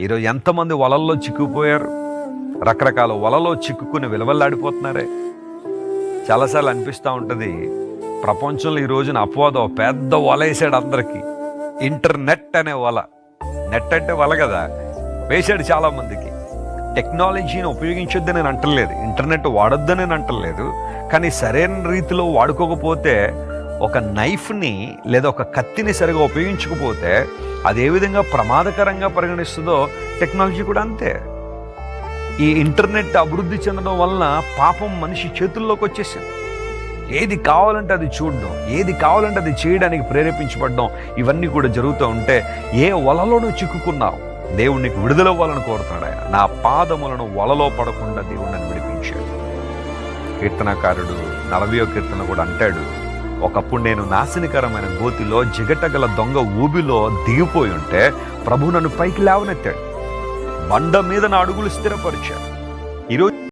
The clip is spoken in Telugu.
ఈరోజు ఎంతమంది వలల్లో చిక్కుపోయారు, రకరకాల వలలో చిక్కుకుని విలవల్లాడిపోతున్నారే. చాలాసార్లు అనిపిస్తూ ఉంటుంది, ప్రపంచంలో ఈ రోజున అపవాదం పెద్ద వల వేసాడు అందరికీ. ఇంటర్నెట్ అనే వల. నెట్ అంటే వల కదా, వేసాడు చాలామందికి. టెక్నాలజీని ఉపయోగించొద్దని నేను అంటలేదు, ఇంటర్నెట్ వాడొద్దని నేను అంటలేదు. కానీ సరైన రీతిలో వాడుకోకపోతే, ఒక నైఫ్ని లేదా ఒక కత్తిని సరిగా ఉపయోగించకపోతే అది ఏ విధంగా ప్రమాదకరంగా పరిగణిస్తుందో టెక్నాలజీ కూడా అంతే. ఈ ఇంటర్నెట్ అభివృద్ధి చెందడం వలన పాపం మనిషి చేతుల్లోకి వచ్చేసింది. ఏది కావాలంటే అది చూడడం, ఏది కావాలంటే అది చేయడానికి ప్రేరేపించబడడం, ఇవన్నీ కూడా జరుగుతూ ఉంటే ఏ వలలోనూ చిక్కుకున్నావు, దేవుడు నీకు విడుదలవ్వాలని కోరుతున్నాడు. ఆయన నా పాదములను వలలో పడకుండా దేవుడు నన్ను విడిపించాడు. కీర్తనకారుడు 40వ కీర్తన కూడా అంటాడు, ఒకప్పుడు నేను నాశనకరమైన గోతిలో జిగటగల దొంగ ఊబిలో దిగిపోయి ఉంటే ప్రభు నన్ను పైకి లేవనెత్తాడు, బండ మీద నా అడుగులు స్థిరపరిచాడు. ఈరోజు